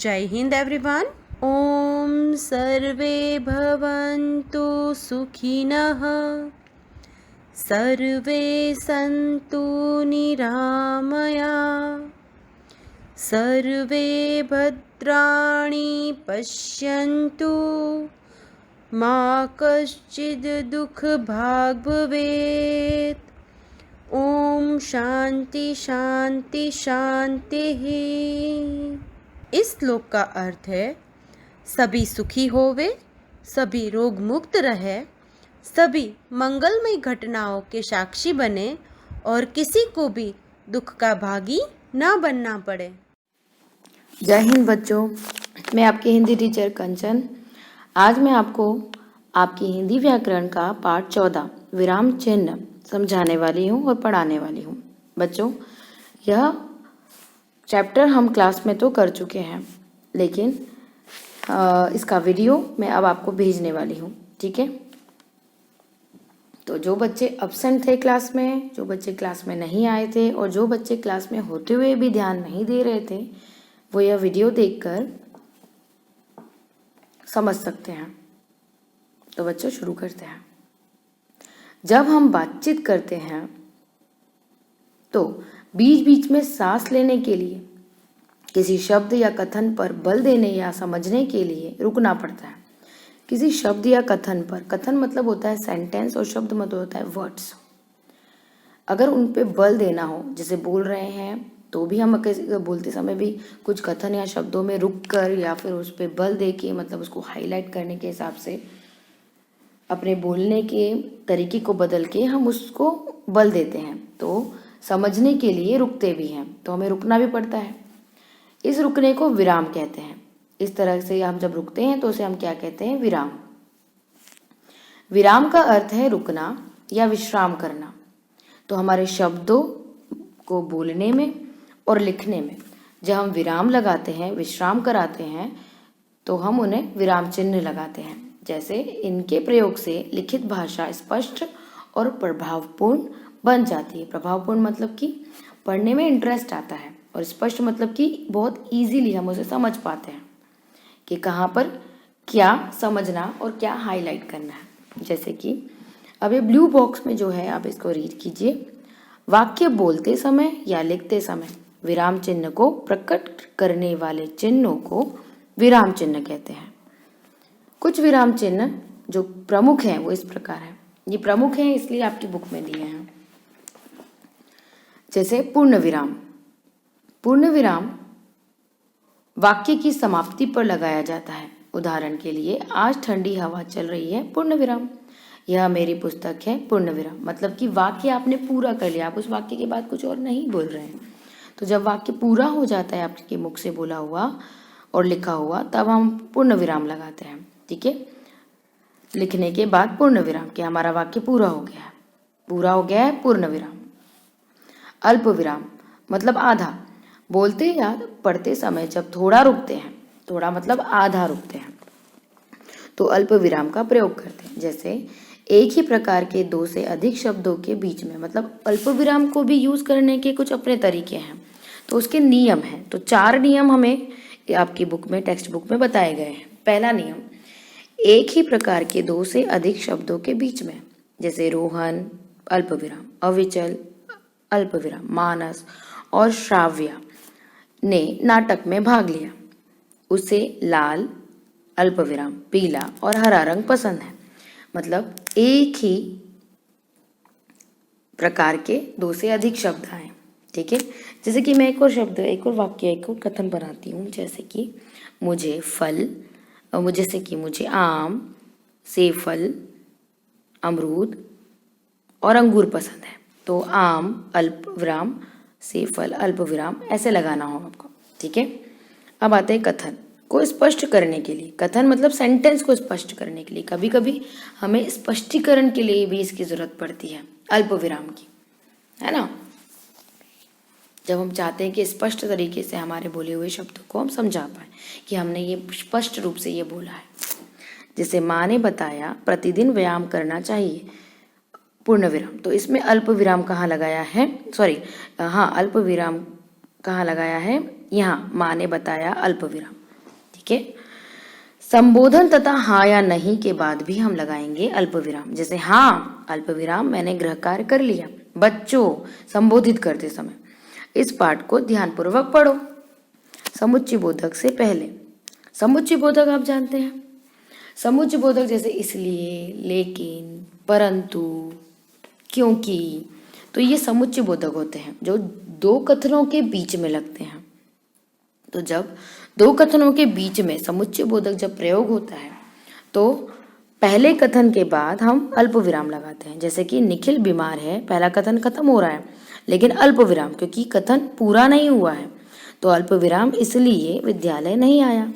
जय हिंद एवरीवन। ओम सर्वे भवन्तु सुखिनः, सर्वे सन्तु निरामया, सर्वे भद्राणि पश्यन्तु, मा कश्चित् दुःखभाग् भवेत्। ओम शांति शांति शांति। इस श्लोक का अर्थ है सभी सुखी होवे, सभी रोग मुक्त रहे, सभी मंगलमय घटनाओं के साक्षी बने और किसी को भी दुख का भागी ना बनना पड़े। जय हिंद बच्चों, मैं आपकी हिंदी टीचर कंचन। आज मैं आपको आपकी हिंदी व्याकरण का पाठ 14 विराम चिन्ह समझाने वाली हूँ और पढ़ाने वाली हूँ। बच्चों, यह चैप्टर हम क्लास में तो कर चुके हैं, लेकिन इसका वीडियो मैं अब आपको भेजने वाली हूँ, ठीक है। तो जो बच्चे अब्सेंट थे क्लास में, जो बच्चे क्लास में नहीं आए थे और जो बच्चे क्लास में होते हुए भी ध्यान नहीं दे रहे थे, वो यह वीडियो देखकर समझ सकते हैं। तो बच्चों, शुरू करते हैं। जब हम बातचीत करते हैं तो बीच बीच में सांस लेने के लिए, किसी शब्द या कथन पर बल देने या समझने के लिए रुकना पड़ता है। किसी शब्द या कथन पर, कथन मतलब होता है सेंटेंस और शब्द मतलब होता है वर्ड्स। अगर उन पे बल देना हो, जैसे बोल रहे हैं तो भी हम बोलते समय भी कुछ कथन या शब्दों में रुक कर या फिर उस पर बल दे के, मतलब उसको हाईलाइट करने के हिसाब से अपने बोलने के तरीके को बदल के हम उसको बल देते हैं, तो समझने के लिए रुकते भी हैं, तो हमें रुकना भी पड़ता है। इस रुकने को विराम कहते हैं। इस तरह से हम जब रुकते हैं तो उसे हम क्या कहते हैं? विराम। विराम का अर्थ है रुकना या विश्राम करना। तो हमारे शब्दों को बोलने में और लिखने में जब हम विराम लगाते हैं, विश्राम कराते हैं, तो हम उन्हें विराम चिन्ह लगाते हैं। जैसे इनके प्रयोग से लिखित भाषा स्पष्ट और प्रभावपूर्ण बन जाती है। प्रभावपूर्ण मतलब कि पढ़ने में इंटरेस्ट आता है, और स्पष्ट मतलब कि बहुत इजीली हम उसे समझ पाते हैं कि कहाँ पर क्या समझना और क्या हाईलाइट करना है। जैसे कि अब ये ब्लू बॉक्स में जो है, आप इसको रीड कीजिए। वाक्य बोलते समय या लिखते समय विराम चिन्ह को प्रकट करने वाले चिन्हों को विराम चिन्ह कहते हैं। कुछ विराम चिन्ह जो प्रमुख हैं वो इस प्रकार हैं। ये प्रमुख हैं इसलिए आपकी बुक में दिए हैं। जैसे पूर्ण विराम। पूर्ण विराम वाक्य की समाप्ति पर लगाया जाता है। उदाहरण के लिए, आज ठंडी हवा चल रही है, पूर्ण विराम। यह मेरी पुस्तक है, पूर्ण विराम। मतलब कि वाक्य आपने पूरा कर लिया, आप उस वाक्य के बाद कुछ और नहीं बोल रहे हैं। तो जब वाक्य पूरा हो जाता है आपके मुख से बोला हुआ और लिखा हुआ, तब हम पूर्ण विराम लगाते हैं, ठीक है। लिखने के बाद पूर्ण विराम कि हमारा वाक्य पूरा हो गया है, पूरा हो गया है, पूर्ण विराम। अल्प विराम मतलब आधा। बोलते या पढ़ते समय जब थोड़ा रुकते हैं, थोड़ा मतलब आधा रुकते हैं, तो अल्प विराम का प्रयोग करते हैं। जैसे एक ही प्रकार के 2 से अधिक शब्दों के बीच में, मतलब अल्प विराम को भी यूज करने के कुछ अपने तरीके हैं, तो उसके नियम हैं। तो 4 नियम हमें आपकी बुक में, टेक्स्ट बुक में बताए गए हैं। पहला नियम, एक ही प्रकार के 2 से अधिक शब्दों के बीच में, जैसे रोहन अल्प विराम, अविचल अल्प विराम, मानस और श्राव्या ने नाटक में भाग लिया, उसे लाल अल्प विराम, पीला और हरा रंग पसंद है। मतलब एक ही प्रकार के 2 से अधिक शब्द आए, ठीक है। जैसे कि मैं एक और शब्द, एक और वाक्य, एक और कथन बनाती हूँ। जैसे कि मुझे फल, जैसे कि मुझे आम, सेब फल, अमरूद और अंगूर पसंद है। तो आम अल्प विराम, सेब फल अल्प विराम, ऐसे लगाना हो आपको, ठीक है। अब आते हैं कथन को स्पष्ट करने के लिए। कथन मतलब सेंटेंस को स्पष्ट करने के लिए। कभी कभी हमें स्पष्टीकरण के लिए भी इसकी जरूरत पड़ती है, अल्प विराम की, है ना। जब हम चाहते हैं कि स्पष्ट तरीके से हमारे बोले हुए शब्दों को हम समझा पाए कि हमने ये स्पष्ट रूप से ये बोला है। जैसे माँ ने बताया प्रतिदिन व्यायाम करना चाहिए, पूर्ण विराम। तो इसमें अल्प विराम कहाँ लगाया है? सॉरी, हाँ, अल्प विराम कहाँ लगाया है? यहाँ माँ ने बताया अल्प विराम, ठीक है। संबोधन तथा हाँ या नहीं के बाद भी हम लगाएंगे अल्प विराम। जैसे हाँ अल्प विराम, मैंने गृह कार्य कर लिया, बच्चों संबोधित करते समय। इस पाठ को ध्यानपूर्वक पढ़ो। समुच्चय बोधक से पहले, समुच्चय बोधक आप जानते हैं, समुच्चय बोधक जैसे इसलिए, लेकिन, परंतु, क्योंकि, तो ये समुच्चय बोधक होते हैं जो दो कथनों के बीच में लगते हैं। तो जब दो कथनों के बीच में समुच्चय बोधक जब प्रयोग होता है तो पहले कथन के बाद हम अल्प विराम लगाते हैं। जैसे कि निखिल बीमार है, पहला कथन खत्म हो रहा है लेकिन अल्प विराम, क्योंकि कथन पूरा नहीं हुआ है तो अल्प विराम इसलिए विद्यालय नहीं आया।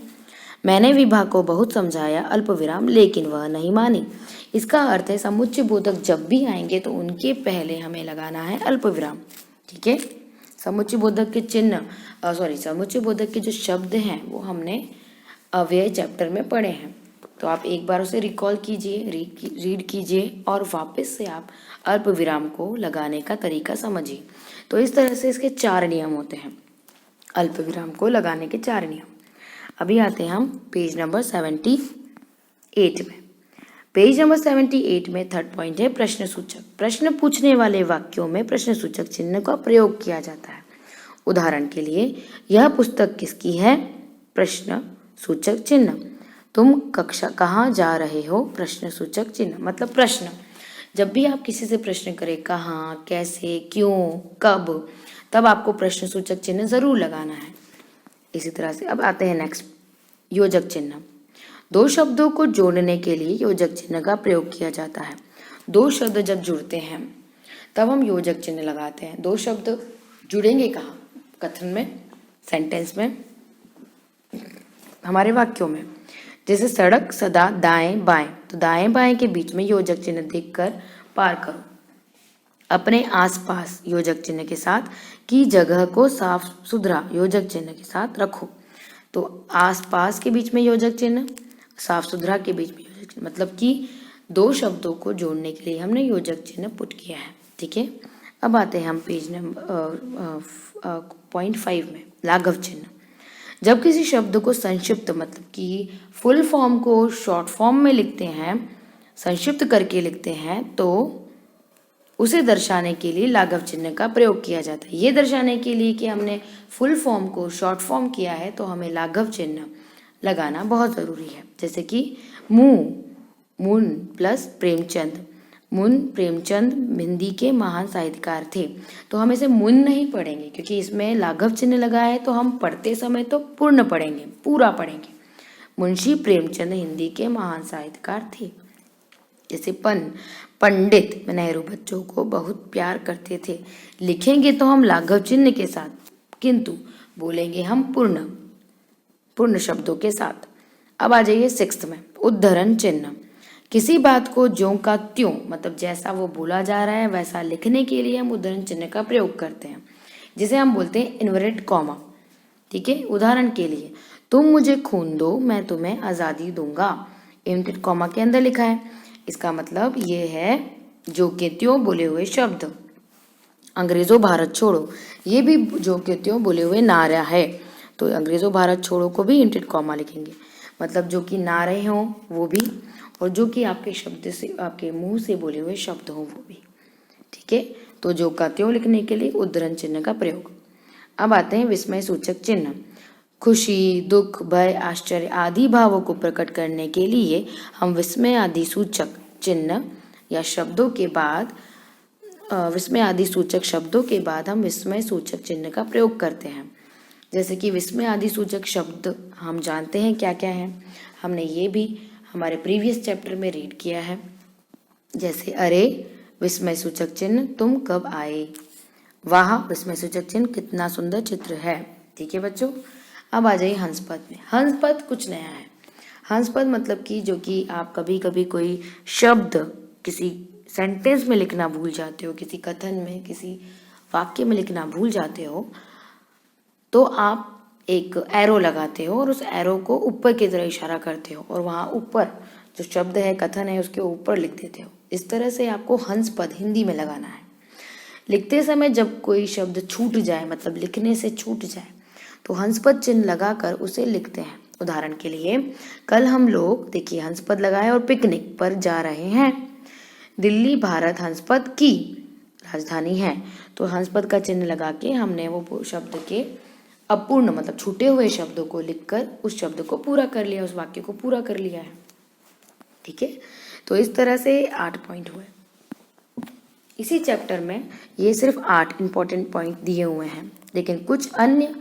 मैंने विभा को बहुत समझाया, अल्प विराम, लेकिन वह नहीं मानी। इसका अर्थ है समुच्चय बोधक जब भी आएंगे तो उनके पहले हमें लगाना है अल्प विराम। ठीक है। समुच्चय बोधक के समुच्चय बोधक के जो शब्द हैं वो हमने अव्यय चैप्टर में पढ़े हैं, तो आप एक बार उसे रिकॉल कीजिए, रीड कीजिए और वापस से आप अल्प विराम को लगाने का तरीका समझिए। तो इस तरह से इसके 4 नियम होते हैं, अल्प विराम को लगाने के 4 नियम। अभी आते हैं हम पेज नंबर 78 में। पेज नंबर 78 में 3rd पॉइंट है प्रश्न सूचक। प्रश्न पूछने वाले वाक्यों में प्रश्न सूचक चिन्ह का प्रयोग किया जाता है। उदाहरण के लिए, यह पुस्तक किसकी है? प्रश्न सूचक चिन्ह। तुम कक्षा कहाँ जा रहे हो? प्रश्न सूचक चिन्ह। मतलब प्रश्न, जब भी आप किसी से प्रश्न करें कहाँ, कैसे, क्यों, कब, तब आपको प्रश्न सूचक चिन्ह जरूर लगाना है। इसी तरह से अब आते हैं नेक्स्ट, योजक चिन्ह। 2 शब्दों को जोड़ने के लिए योजक चिन्ह का प्रयोग किया जाता है। 2 शब्द जब जुड़ते हैं तब हम योजक चिन्ह लगाते हैं। 2 शब्द जुड़ेंगे कहाँ? कथन में, सेंटेंस में, हमारे वाक्यों में। जैसे सड़क सदा दाएं बाएं, तो दाएं बाएं के बीच में योजक चिन्ह देखकर पार करो। अपने आसपास योजक चिन्ह के साथ, की जगह को साफ सुथरा योजक चिन्ह के साथ रखो। तो आसपास के बीच में योजक चिन्ह, साफ सुथरा के बीच में योजक चिन्ह, मतलब कि 2 शब्दों को जोड़ने के लिए हमने योजक चिन्ह पुट किया है। ठीक है। अब आते हैं हम पेज नंबर पॉइंट 5 में, लाघव चिन्ह। जब किसी शब्द को संक्षिप्त, मतलब कि फुल फॉर्म को शॉर्ट फॉर्म में लिखते हैं, संक्षिप्त करके लिखते हैं, तो उसे दर्शाने के लिए लाघव चिन्ह का प्रयोग किया जाता है। ये दर्शाने के लिए कि हमने फुल फॉर्म को शॉर्ट फॉर्म किया है तो हमें लाघव चिन्ह लगाना बहुत ज़रूरी है। जैसे कि मुन प्लस प्रेमचंद। मुन प्रेमचंद हिंदी के महान साहित्यकार थे, तो हम इसे मुन नहीं पढ़ेंगे क्योंकि इसमें लाघव चिन्ह लगा है, तो हम पढ़ते समय तो पूर्ण पढ़ेंगे, पूरा पढ़ेंगे। मुंशी प्रेमचंद हिंदी के महान साहित्यकार थे। जैसे पंडित नेहरू बच्चों को बहुत प्यार करते थे। लिखेंगे तो हम लाघव चिन्ह के साथ, किंतु बोलेंगे हम पूर्ण शब्दों के साथ। अब आ जाइए 6th में, उद्धरण चिन्ह। किसी बात को ज्यों का त्यों, मतलब जैसा वो बोला जा रहा है वैसा लिखने के लिए हम उद्धरण चिन्ह का प्रयोग करते हैं, जिसे हम बोलते हैं इन्वर्टेड कॉमा। ठीक है। उदाहरण के लिए, तुम मुझे खून दो, मैं तुम्हें आज़ादी दूंगा। इन्वर्टेड कॉमा के अंदर लिखा है। इसका मतलब ये है जो के त्यों बोले हुए शब्द। अंग्रेजों भारत छोड़ो, ये भी जो के त्यों बोले हुए नारा है, तो अंग्रेजों भारत छोड़ो को भी इन्वर्टेड कॉमा लिखेंगे। मतलब जो कि नारे हों वो भी, और जो कि आपके शब्द से, आपके मुंह से बोले हुए शब्द हों वो भी। ठीक है। तो जो का त्यों लिखने के लिए उद्धरण चिन्ह का प्रयोग। अब आते हैं विस्मय सूचक चिन्ह। खुशी, दुख, भय, आश्चर्य आदि भावों को प्रकट करने के लिए हम विस्मय आदि सूचक चिन्ह या शब्दों के बाद, विस्मय आदि सूचक शब्दों के बाद हम विस्मय सूचक चिन्ह का प्रयोग करते हैं। जैसे कि विस्मय आदि सूचक शब्द हम जानते हैं क्या क्या है, हमने ये भी हमारे प्रीवियस चैप्टर में रीड किया है। जैसे अरे विस्मय सूचक चिन्ह, तुम कब आए। वाह विस्मय सूचक चिन्ह, कितना सुंदर चित्र है। ठीक है बच्चों। अब आ जाइए हंसपद में। हंसपद कुछ नया है। हंसपद मतलब कि जो कि आप कभी कभी कोई शब्द किसी सेंटेंस में लिखना भूल जाते हो, किसी कथन में, किसी वाक्य में लिखना भूल जाते हो, तो आप एक एरो लगाते हो और उस एरो को ऊपर की तरह इशारा करते हो और वहाँ ऊपर जो शब्द है, कथन है, उसके ऊपर लिख देते हो। इस तरह से आपको हंसपद हिंदी में लगाना है। लिखते समय जब कोई शब्द छूट जाए, मतलब लिखने से छूट जाए, तो हंसपद चिन्ह लगाकर उसे लिखते हैं। उदाहरण के लिए कल हम लोग देखिए हंस पद लगाए और पिकनिक पर जा रहे हैं। दिल्ली भारत हंस पद की राजधानी है। तो हंस पद का चिन्ह लगा के हमने वो शब्द के अपूर्ण मतलब छूटे हुए शब्दों को लिखकर उस शब्द को पूरा कर लिया, उस वाक्य को पूरा कर लिया है। ठीक है, तो इस तरह से 8 पॉइंट हुए। इसी चैप्टर में ये सिर्फ 8 इंपॉर्टेंट पॉइंट दिए हुए हैं, लेकिन कुछ अन्य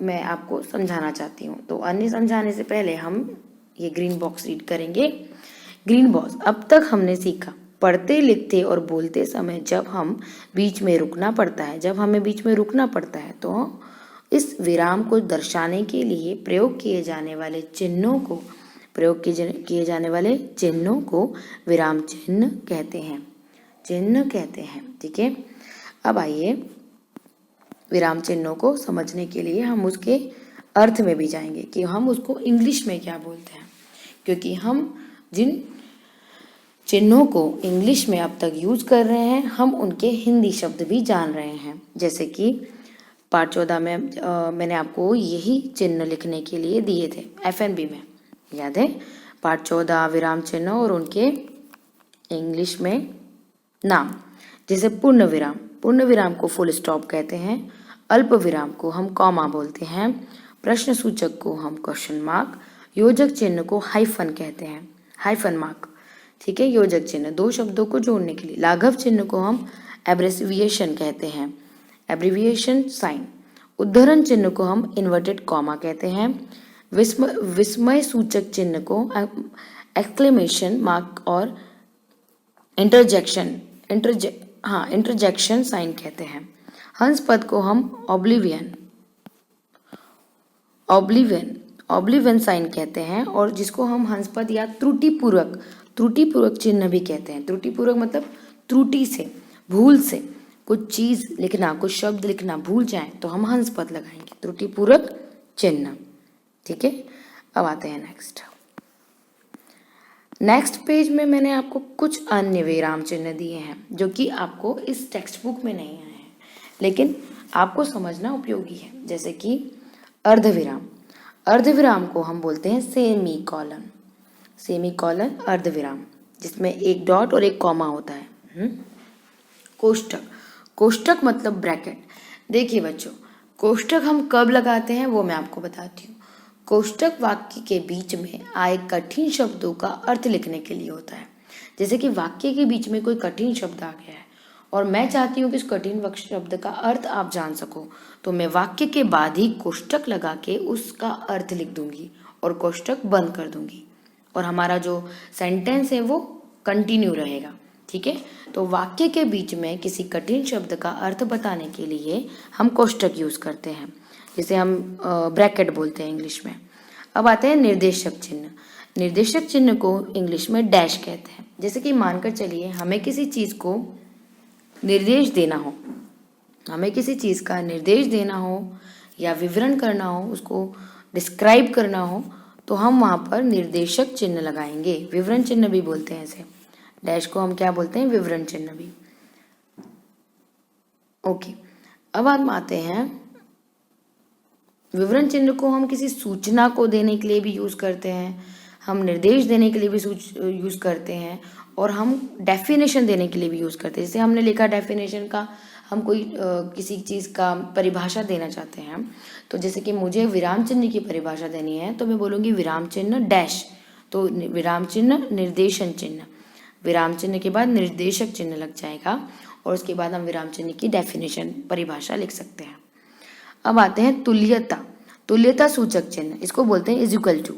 मैं आपको समझाना चाहती हूँ। तो अन्य समझाने से पहले हम ये ग्रीन बॉक्स रीड करेंगे। ग्रीन बॉक्स, अब तक हमने सीखा पढ़ते लिखते और बोलते समय जब हम बीच में रुकना पड़ता है, जब हमें बीच में रुकना पड़ता है तो इस विराम को दर्शाने के लिए प्रयोग किए जाने वाले चिन्हों को विराम चिन्ह कहते हैं, ठीक है। अब आइए विराम चिन्हों को समझने के लिए हम उसके अर्थ में भी जाएंगे कि हम उसको इंग्लिश में क्या बोलते हैं, क्योंकि हम जिन चिन्हों को इंग्लिश में अब तक यूज कर रहे हैं हम उनके हिंदी शब्द भी जान रहे हैं। जैसे कि पाठ 14 में मैंने आपको यही चिन्ह लिखने के लिए दिए थे FNB में, याद है? पाठ 14 विराम चिन्ह और उनके इंग्लिश में नाम, जैसे पूर्ण विराम को फुल स्टॉप कहते हैं, अल्प विराम को हम कॉमा बोलते हैं, प्रश्न सूचक को हम क्वेश्चन मार्क, योजक चिन्ह को हाइफन कहते हैं, हाइफन मार्क, ठीक है, योजक चिन्ह दो शब्दों को जोड़ने के लिए। लाघव चिन्ह को हम एब्रेविएशन कहते हैं, एब्रीविएशन साइन। उद्धरण चिन्ह को हम इन्वर्टेड कॉमा कहते हैं। विस्मय सूचक चिन्ह को एक्सक्लेमेशन मार्क और इंटरजेक्शन साइन कहते हैं। हंस पद को हम ऑब्लिवियन साइन कहते हैं, और जिसको हम हंस पद या त्रुटिपूर्वक चिन्ह भी कहते हैं। त्रुटिपूर्वक मतलब त्रुटि से, भूल से कुछ चीज लिखना, कुछ शब्द लिखना भूल जाए तो हम हंस पद लगाएंगे, त्रुटिपूर्वक चिन्ह, ठीक है। अब आते हैं नेक्स्ट पेज में मैंने आपको कुछ अन्य विराम चिन्ह दिए हैं जो कि आपको इस टेक्स्ट बुक में नहीं आए हैं, लेकिन आपको समझना उपयोगी है। जैसे कि अर्धविराम को हम बोलते हैं सेमी कॉलन अर्धविराम, जिसमें एक डॉट और एक कॉमा होता है। कोष्टक मतलब ब्रैकेट। देखिए बच्चों, कोष्टक हम कब लगाते हैं वो मैं आपको बताती हूँ। कोष्टक वाक्य के बीच में आए कठिन शब्दों का अर्थ लिखने के लिए होता है। जैसे कि वाक्य के बीच में कोई कठिन शब्द आ गया है और मैं चाहती हूँ कि उस कठिन शब्द का अर्थ आप जान सको, तो मैं वाक्य के बाद ही कोष्टक लगा के उसका अर्थ लिख दूंगी और कोष्टक बंद कर दूंगी, और हमारा जो सेंटेंस है वो कंटिन्यू रहेगा, ठीक है। तो वाक्य के बीच में किसी कठिन शब्द का अर्थ बताने के लिए हम कोष्टक यूज करते हैं, जिसे हम ब्रैकेट बोलते हैं इंग्लिश में। अब आते हैं निर्देशक चिन्ह को इंग्लिश में डैश कहते हैं। जैसे कि मानकर चलिए हमें किसी चीज को निर्देश देना हो, हमें किसी चीज का निर्देश देना हो या विवरण करना हो, उसको डिस्क्राइब करना हो, तो हम वहां पर निर्देशक चिन्ह लगाएंगे। विवरण चिन्ह भी बोलते हैं इसे, डैश को हम क्या बोलते हैं, विवरण चिन्ह भी। ओके, अब हम आते हैं विवरण चिन्ह को हम किसी सूचना को देने के लिए भी यूज करते हैं, हम निर्देश देने के लिए भी यूज करते हैं, और हम डेफिनेशन देने के लिए भी यूज करते हैं। जैसे हमने लिखा डेफिनेशन का, हम कोई किसी चीज का परिभाषा देना चाहते हैं, तो जैसे कि मुझे विराम चिन्ह की परिभाषा देनी है तो मैं बोलूंगी विराम चिन्ह डैश, तो विराम चिन्ह निर्देशन चिन्ह, विराम चिन्ह के बाद निर्देशक चिन्ह लग जाएगा और उसके बाद हम विराम चिन्ह की डेफिनेशन परिभाषा लिख सकते हैं। अब आते हैं तुल्यता सूचक चिन्ह, इसको बोलते हैं इज इक्वल टू।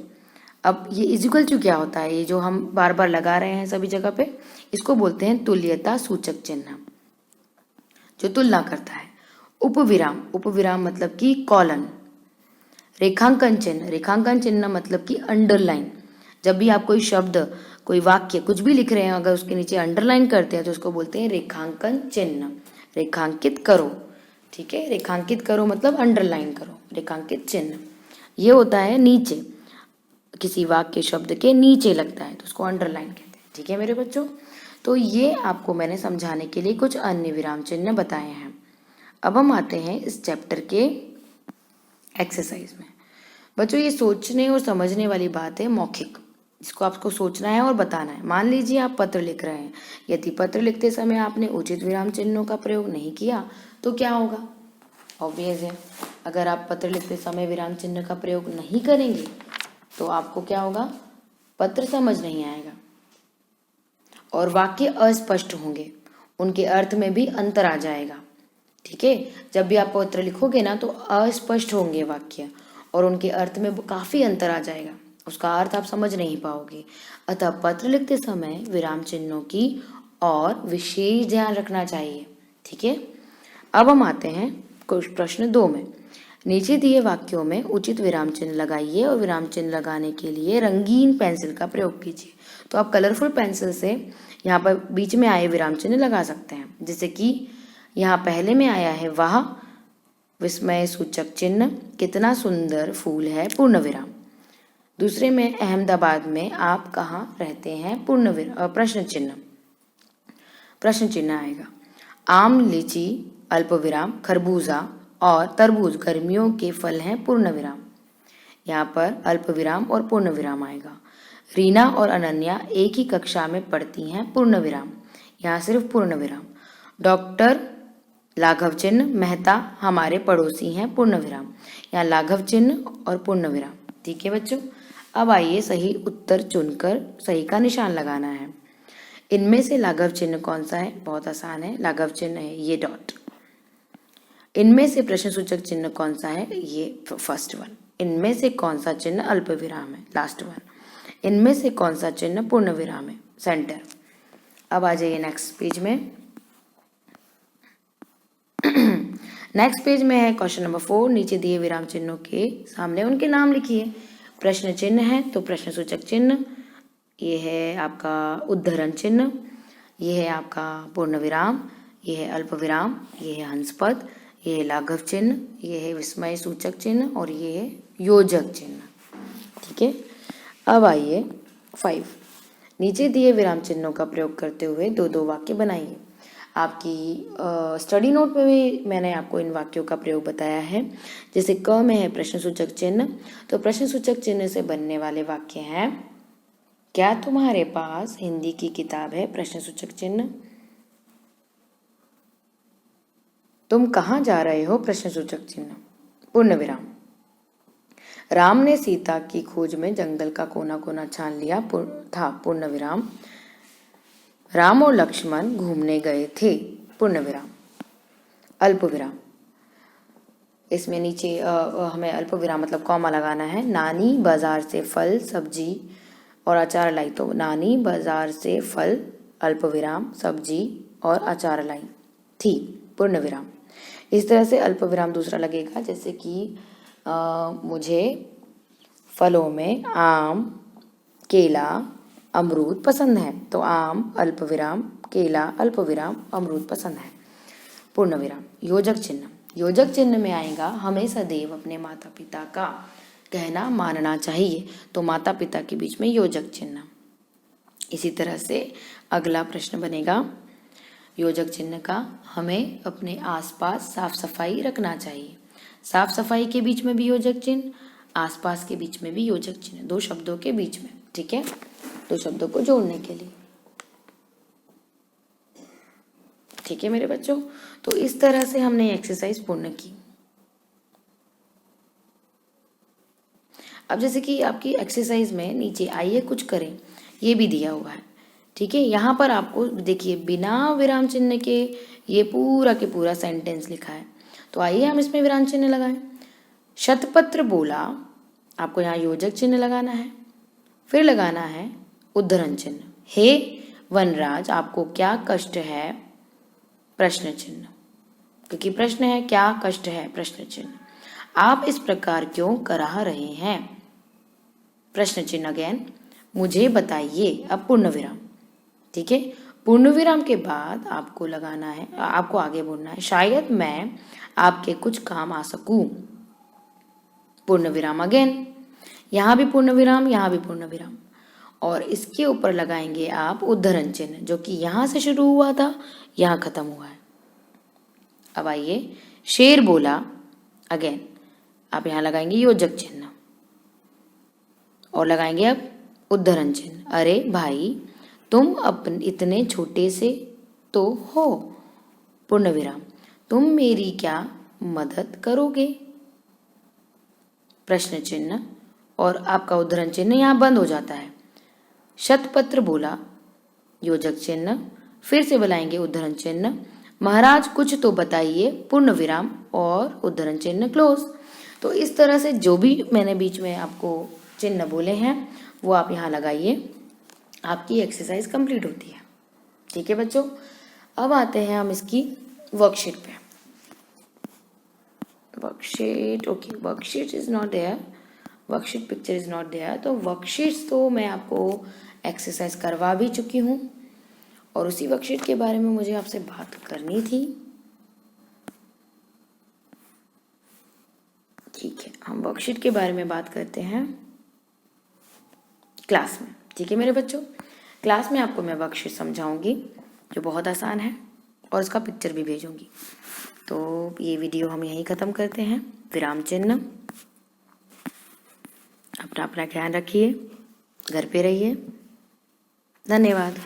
अब ये इज इक्वल टू क्या होता है, ये जो हम बार बार लगा रहे हैं सभी जगह पे, इसको बोलते हैं तुल्यता सूचक चिन्ह, जो तुलना करता है। उपविराम मतलब कि कॉलन। रेखांकन चिन्ह मतलब कि अंडरलाइन। जब भी आप कोई शब्द, कोई वाक्य, कुछ भी लिख रहे हैं, अगर उसके नीचे अंडरलाइन करते हैं तो उसको बोलते हैं रेखांकन चिन्ह। रेखांकित करो, ठीक है, रेखांकित करो मतलब अंडरलाइन करो, रेखांकित चिन्ह। ये होता है नीचे, किसी वाक्य शब्द के नीचे लगता है तो उसको अंडरलाइन कहते हैं, ठीक है मेरे बच्चों। तो ये आपको मैंने समझाने के लिए कुछ अन्य विराम चिन्ह बताए हैं। अब हम आते हैं इस चैप्टर के एक्सरसाइज में। बच्चों ये सोचने और समझने वाली बात है मौखिक, इसको आपको सोचना है और बताना है। मान लीजिए आप पत्र लिख रहे हैं, यदि पत्र लिखते समय आपने उचित विराम चिन्हों का प्रयोग नहीं किया तो क्या होगा? ऑब्वियस है, अगर आप पत्र लिखते समय विराम चिन्ह का प्रयोग नहीं करेंगे तो आपको क्या होगा? पत्र समझ नहीं आएगा और वाक्य अस्पष्ट होंगे, उनके अर्थ में भी अंतर आ जाएगा। ठीक है, जब भी आप पत्र लिखोगे ना तो अस्पष्ट होंगे वाक्य और उनके अर्थ में काफ़ी अंतर आ जाएगा, उसका अर्थ आप समझ नहीं पाओगे। अतः पत्र लिखते समय विराम चिन्हों की और विशेष ध्यान रखना चाहिए। ठीक है, अब हम आते हैं प्रश्न 2 में। नीचे दिए वाक्यों में उचित विराम चिन्ह लगाइए और विराम चिन्ह लगाने के लिए रंगीन पेंसिल का प्रयोग कीजिए। तो आप कलरफुल पेंसिल से यहाँ पर बीच में आए विराम चिन्ह लगा सकते हैं, जैसे कि यहाँ पहले में आया है वाह विस्मय सूचक चिन्ह, कितना सुंदर फूल है पूर्ण विराम। दूसरे में अहमदाबाद में आप कहाँ रहते हैं पूर्ण विराम प्रश्न चिन्ह आएगा। आम लीची अल्प विराम, खरबूजा और तरबूज गर्मियों के फल हैं पूर्ण विराम। यहाँ पर अल्प विराम और पूर्ण विराम आएगा। रीना और अनन्या एक ही कक्षा में पढ़ती हैं पूर्ण विराम, यहाँ सिर्फ पूर्ण विराम। डॉक्टर लाघव चिन्ह मेहता हमारे पड़ोसी हैं पूर्ण विराम, यहाँ लाघव चिन्ह और पूर्ण विराम। ठीक है बच्चों, अब आइए सही उत्तर चुनकर सही का निशान लगाना है। इनमें से लाघव चिन्ह कौन सा है? बहुत आसान है, लाघव चिन्ह है ये डॉट। इनमें से प्रश्न सूचक चिन्ह कौन सा है? ये फर्स्ट वन। इनमें से कौन सा चिन्ह अल्प विराम है? Last one. इनमें से कौन सा चिन्ह पूर्ण विराम है? सेंटर। अब आ जाइए नेक्स्ट पेज में। नेक्स्ट पेज में है क्वेश्चन नंबर 4। नीचे दिए विराम चिन्हों के सामने उनके नाम लिखिए। प्रश्न चिन्ह है तो प्रश्न सूचक चिन्ह, ये है आपका उद्धरण चिन्ह, ये है आपका पूर्ण विराम, ये है अल्प विराम, ये है हंसपद, ये है लाघव चिन्ह, ये है विस्मय सूचक चिन्ह और ये है योजक चिन्ह। ठीक है, अब आइए 5। नीचे दिए विराम चिन्हों का प्रयोग करते हुए 2-2 वाक्य बनाइए। आपकी स्टडी नोट में भी मैंने आपको इन वाक्यों का प्रयोग बताया है। जैसे क में है प्रश्न सूचक चिन्ह, तो प्रश्न सूचक चिन्ह से बनने वाले वाक्य हैं, क्या तुम्हारे पास हिंदी की किताब है? प्रश्न सूचक चिन्ह। तुम कहाँ जा रहे हो? प्रश्न सूचक चिन्ह, पूर्ण विराम। राम ने सीता की खोज में जंगल का कोना कोना छान लिया था, पूर्ण विराम। राम और लक्ष्मण घूमने गए थे, पूर्ण विराम। अल्प विराम, इसमें नीचे हमें अल्प विराम मतलब कॉमा लगाना है। नानी बाजार से फल सब्जी और अचार लाई, तो नानी बाजार से फल अल्प विराम सब्जी और अचार लाई थी, पूर्ण विराम। इस तरह से अल्प विराम दूसरा लगेगा, जैसे कि मुझे फलों में आम केला अमरूद पसंद है, तो आम अल्प विराम केला अल्प विराम अमरूद पसंद है, पूर्ण विराम। योजक चिन्ह, योजक चिन्ह में आएगा हमें सदैव अपने माता पिता का कहना मानना चाहिए, तो माता पिता के बीच में योजक चिन्ह। इसी तरह से अगला प्रश्न बनेगा योजक चिन्ह का, हमें अपने आसपास साफ सफाई रखना चाहिए। साफ सफाई के बीच में भी योजक चिन्ह, आसपास के बीच में भी योजक चिन्ह, 2 शब्दों के बीच में। ठीक है, 2 शब्दों को जोड़ने के लिए। ठीक है मेरे बच्चों, तो इस तरह से हमने एक्सरसाइज पूर्ण की। अब जैसे कि आपकी एक्सरसाइज में नीचे आइए कुछ करें, ये भी दिया हुआ है। ठीक है, यहाँ पर आपको देखिए बिना विराम चिन्ह के ये पूरा के पूरा सेंटेंस लिखा है, तो आइए हम इसमें विराम चिन्ह लगाएं। शतपत्र बोला, आपको यहाँ योजक चिन्ह लगाना है, फिर लगाना है उद्धरण चिन्ह। हे वनराज आपको क्या कष्ट है? प्रश्न चिन्ह, क्योंकि प्रश्न है क्या कष्ट है, प्रश्न चिन्ह। आप इस प्रकार क्यों कराह रहे हैं? प्रश्न चिन्ह अगेन, मुझे बताइए। अब पूर्ण विराम। ठीक है, पूर्ण विराम के बाद आपको लगाना है, आपको आगे बोलना है, शायद मैं आपके कुछ काम आ सकूं, पूर्ण विराम अगेन। यहाँ भी पूर्ण विराम, यहाँ भी पूर्ण विराम, और इसके ऊपर लगाएंगे आप उद्धरण चिन्ह, जो कि यहाँ से शुरू हुआ था यहाँ खत्म हुआ है। अब आइए शेर बोला, अगेन आप यहाँ लगाएंगे योजक चिन्ह। और लगाएंगे अब उद्धरण चिन्ह। अरे भाई तुम इतने छोटे से तो हो, पूर्ण विराम, तुम मेरी क्या मदद करोगे, प्रश्न चिन्ह, और आपका उद्धरण चिन्ह यहाँ बंद हो जाता है। शतपत्र बोला, योजक चिन्ह, फिर से बुलाएंगे उद्धरण चिन्ह, महाराज कुछ तो बताइए, पूर्ण विराम और उद्धरण चिन्ह क्लोज। तो इस तरह से जो भी मैंने बीच में आपको चिन्ह बोले हैं वो आप यहाँ लगाइए, आपकी एक्सरसाइज कंप्लीट होती है। ठीक है बच्चों, अब आते हैं हम इसकी वर्कशीट पे। Worksheet, okay, worksheet is not there, worksheet picture is not there. तो वर्कशीट्स तो मैं आपको एक्सरसाइज करवा भी चुकी हूँ और उसी वर्कशीट के बारे में मुझे आपसे बात करनी थी। ठीक है, हम वर्कशीट के बारे में बात करते हैं क्लास में। ठीक है मेरे बच्चों, क्लास में आपको मैं वर्कशीट समझाऊंगी जो बहुत आसान है और उसका पिक्चर भी भेजूंगी। तो ये वीडियो हम यहीं ख़त्म करते हैं। विराम चिन्ह, अपना ख्याल रखिए, घर पे रहिए, धन्यवाद।